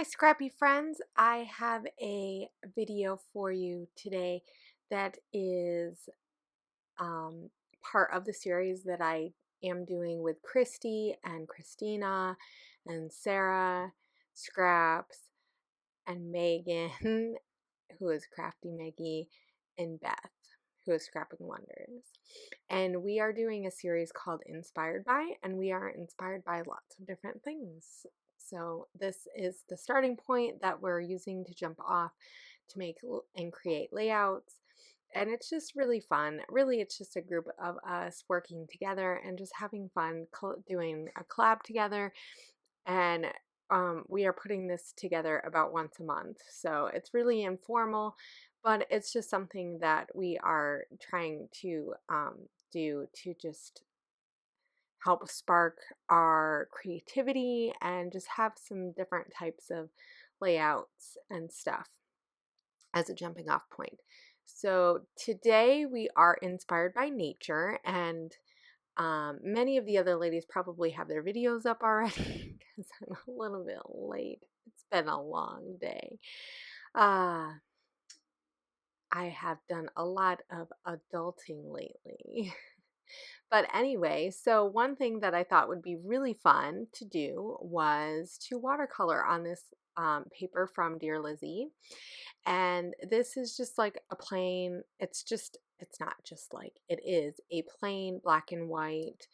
Scrappy friends. I have a video for you today that is part of the series that I am doing with Christy and Christina and Sara Scraps and Megan, who is Crafty Meggy, and Beth, who is Scrapping Wonders. And we are doing a series called Inspired By, and we are inspired by lots of different things. So this is the starting point that we're using to jump off to make and create layouts. And it's just really fun. Really, it's just a group of us working together and just having fun doing a collab together. And we are putting this together about once a month. So it's really informal, but it's just something that we are trying to do to just help spark our creativity and just have some different types of layouts and stuff as a jumping off point. So today we are inspired by nature, and many of the other ladies probably have their videos up already because I'm a little bit late. It's been a long day. I have done a lot of adulting lately. But anyway, so one thing that I thought would be really fun to do was to watercolor on this paper from Dear Lizzie. And this is just like a plain, it's not just like, it is a plain black and white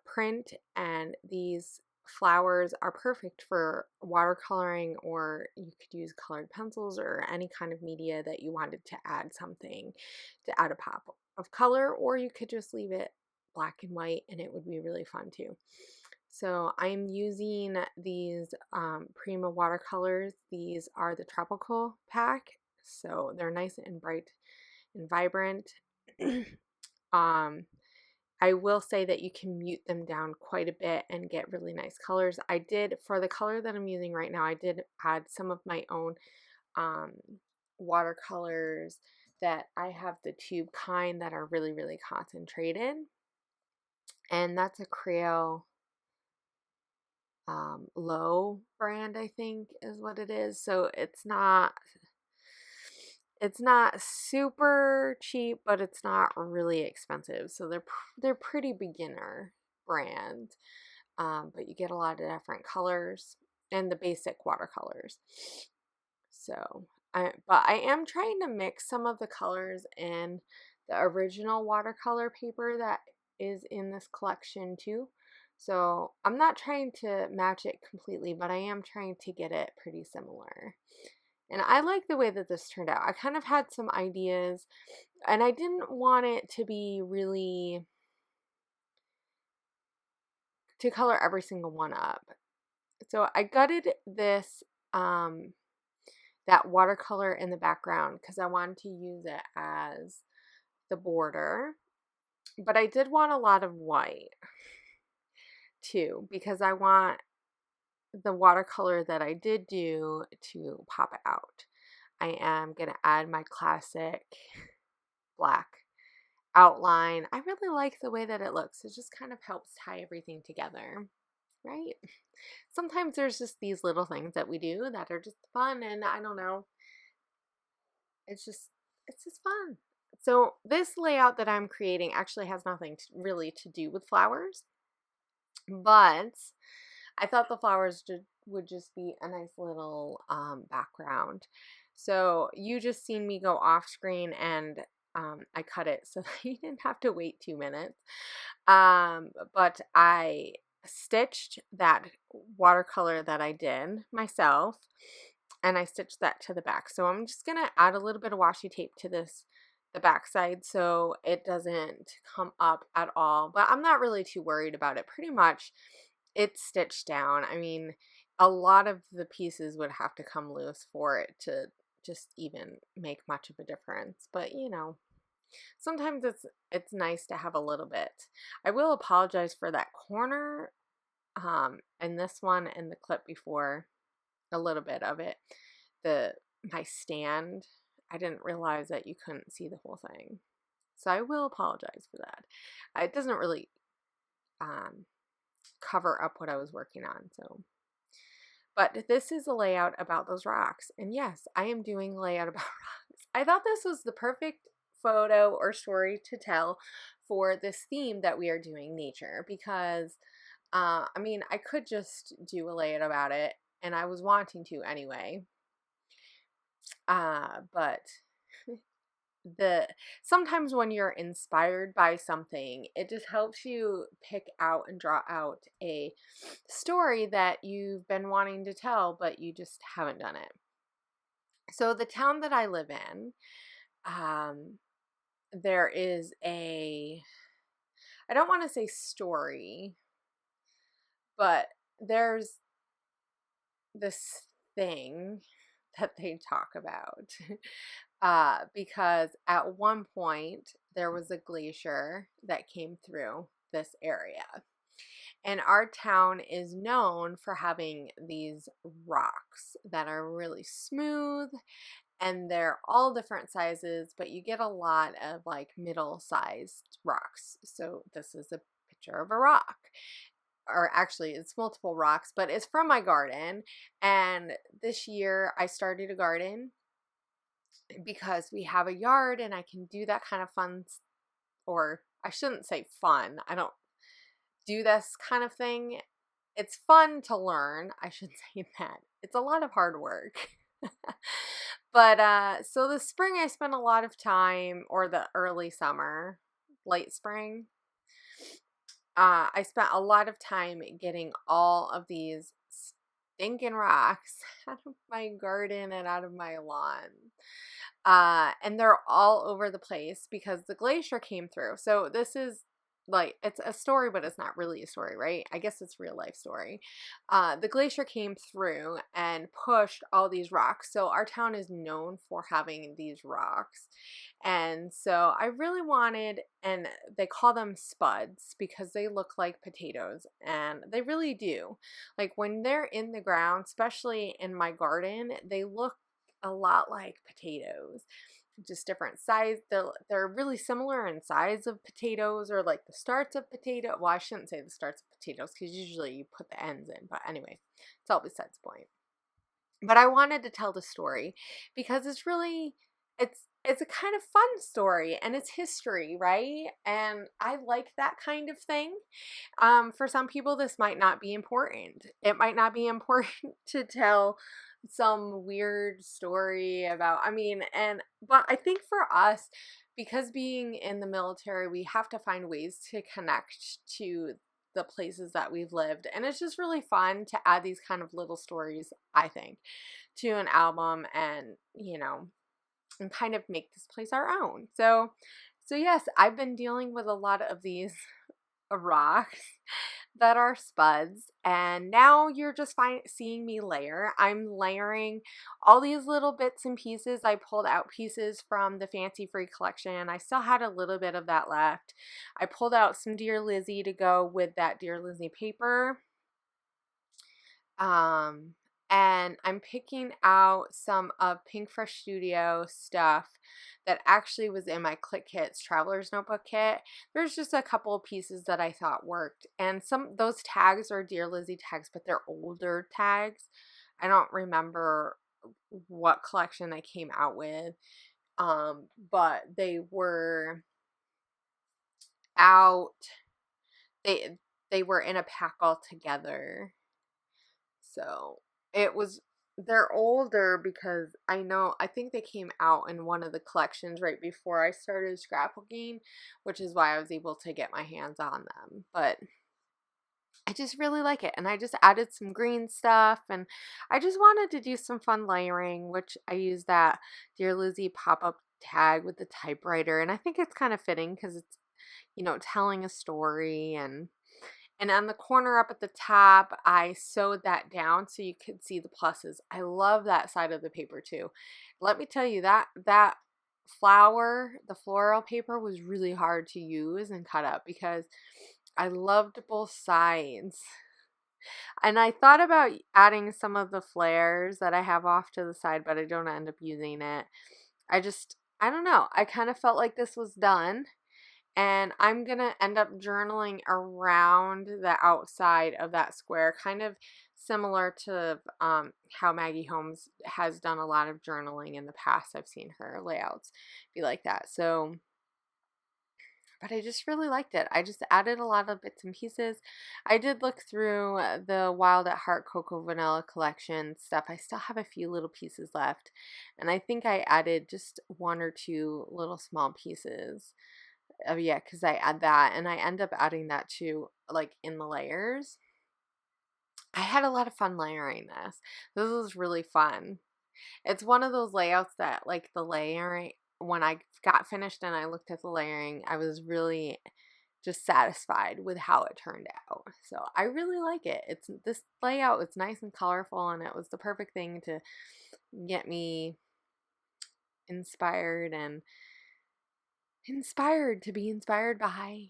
print, and these flowers are perfect for watercoloring, or you could use colored pencils or any kind of media that you wanted to add something, to add a pop of color, or you could just leave it black and white and it would be really fun too. So I'm using these Prima watercolors. These are the tropical pack, so they're nice and bright and vibrant. I will say that you can mute them down quite a bit and get really nice colors. I did, for the color that I'm using right now, I did add some of my own watercolors that I have, the tube kind that are really, really concentrated. And that's a Creo Low brand, I think is what it is. So it's not super cheap, but it's not really expensive. So they're pretty beginner brand, but you get a lot of different colors and the basic watercolors. So but I am trying to mix some of the colors in the original watercolor paper that is in this collection too. So I'm not trying to match it completely, but I am trying to get it pretty similar. And I like the way that this turned out. I kind of had some ideas, and I didn't want it to be really, to color every single one up. So I gutted this, that watercolor in the background because I wanted to use it as the border. But I did want a lot of white too, because I want the watercolor that I did do to pop out. I am going to add my classic black outline. I really like the way that it looks. It just kind of helps tie everything together, right? Sometimes there's just these little things that we do that are just fun, and I don't know. It's just fun. So this layout that I'm creating actually has nothing really to do with flowers, but I thought the flowers would just be a nice little background. So you just seen me go off screen, and I cut it so that you didn't have to wait 2 minutes. But I stitched that watercolor that I did myself, and I stitched that to the back. So I'm just gonna add a little bit of washi tape to the back side so it doesn't come up at all. But I'm not really too worried about it. Pretty much it's stitched down. I mean, a lot of the pieces would have to come loose for it to just even make much of a difference. But you know, sometimes it's nice to have a little bit. I will apologize for that corner and this one and the clip before, a little bit of it. My stand, I didn't realize that you couldn't see the whole thing. So I will apologize for that. It doesn't really cover up what I was working on. So, But this is a layout about those rocks. And yes, I am doing a layout about rocks. I thought this was the perfect photo or story to tell for this theme that we are doing, nature, because I mean, I could just do a layout about it, and I was wanting to anyway. But the sometimes when you're inspired by something, it just helps you pick out and draw out a story that you've been wanting to tell, but you just haven't done it. So the town that I live in, there is I don't want to say story, but there's this thing that they talk about. Because at one point there was a glacier that came through this area. And our town is known for having these rocks that are really smooth, and they're all different sizes, but you get a lot of like middle-sized rocks. So this is a picture of a rock. Or actually, it's multiple rocks, but it's from my garden. And this year I started a garden because we have a yard and I can do that kind of fun, or I shouldn't say fun. I don't do this kind of thing. It's fun to learn. I should say that. It's a lot of hard work. But so the spring I spent a lot of time, or the early summer, late spring, I spent a lot of time getting all of these stinking rocks out of my garden and out of my lawn. And they're all over the place because the glacier came through. So this is like, it's a story, but it's not really a story, right? I guess it's a real life story. The glacier came through and pushed all these rocks. So our town is known for having these rocks. And so I really wanted, and they call them spuds because they look like potatoes, and they really do. Like when they're in the ground, especially in my garden, they look a lot like potatoes, just different size. They're really similar in size of potatoes, or like the starts of potato. Well, I shouldn't say the starts of potatoes because usually you put the ends in, but anyway, it's all besides the point. But I wanted to tell the story because it's really, it's a kind of fun story, and it's history, right? And I like that kind of thing. For some people, this might not be important. It might not be important to tell some weird story about, but I think for us, because being in the military, we have to find ways to connect to the places that we've lived, and it's just really fun to add these kind of little stories, I think, to an album, and and kind of make this place our own. So yes, I've been dealing with a lot of these rocks that are spuds, and now you're just seeing me layer. I'm layering all these little bits and pieces. I pulled out pieces from the Fancy Free collection. I still had a little bit of that left. I pulled out some Dear Lizzy to go with that Dear Lizzy paper. And I'm picking out some of Pink Fresh Studio stuff that actually was in my Click Kits Traveler's Notebook kit. There's just a couple of pieces that I thought worked. And those tags are Dear Lizzy tags, but they're older tags. I don't remember what collection they came out with. But they were out. They were in a pack all together. So they're older because I think they came out in one of the collections right before I started scrapbooking, which is why I was able to get my hands on them. But I just really like it, and I just added some green stuff, and I just wanted to do some fun layering, which I used that Dear Lizzy pop-up tag with the typewriter, and I think it's kind of fitting because it's, telling a story. And on the corner up at the top, I sewed that down so you could see the pluses. I love that side of the paper too. Let me tell you, that flower, the floral paper, was really hard to use and cut up because I loved both sides. And I thought about adding some of the flares that I have off to the side, but I don't end up using it. I don't know. I kind of felt like this was done. and I'm gonna end up journaling around the outside of that square, kind of similar to how Maggie Holmes has done a lot of journaling in the past. I've seen her layouts be like that. So, but I just really liked it. I just added a lot of bits and pieces. I did look through the Wild at Heart Cocoa Vanilla collection stuff. I still have a few little pieces left, and I think I added just one or two little small pieces. Oh yeah, because I add that, and I end up adding that too, like in the layers. I had a lot of fun layering this. This was really fun. It's one of those layouts that, like, the layering, when I got finished and I looked at the layering, I was really just satisfied with how it turned out. So I really like it. It's this layout, it's nice and colorful, and it was the perfect thing to get me inspired and inspired to be inspired by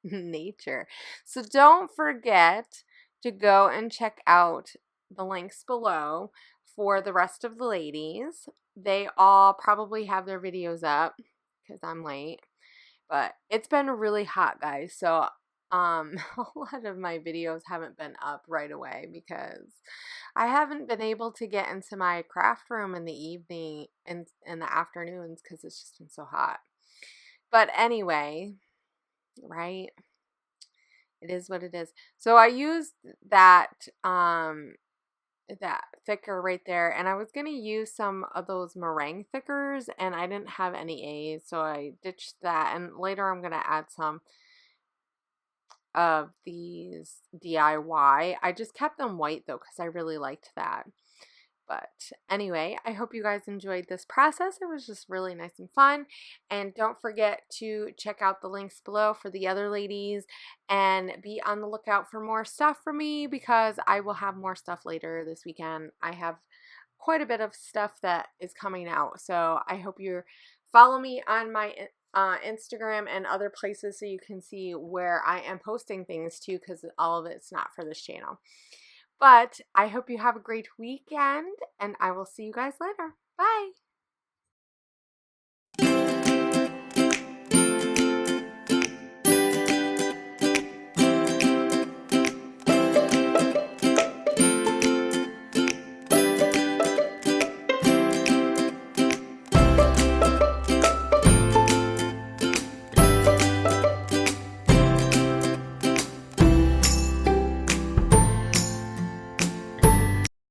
nature. So don't forget to go and check out the links below for the rest of the ladies. They all probably have their videos up because I'm late, but it's been really hot, guys. So a lot of my videos haven't been up right away because I haven't been able to get into my craft room in the evening and in the afternoons because it's just been so hot. But anyway, right? It is what it is. So I used that that thicker right there, and I was gonna use some of those meringue thickers, and I didn't have any A's, so I ditched that. And later I'm gonna add some of these DIY. I just kept them white though because I really liked that. But anyway, I hope you guys enjoyed this process. It was just really nice and fun. And don't forget to check out the links below for the other ladies and be on the lookout for more stuff from me because I will have more stuff later this weekend. I have quite a bit of stuff that is coming out. So I hope you follow me on my Instagram and other places so you can see where I am posting things too, because all of it's not for this channel. But I hope you have a great weekend, and I will see you guys later. Bye!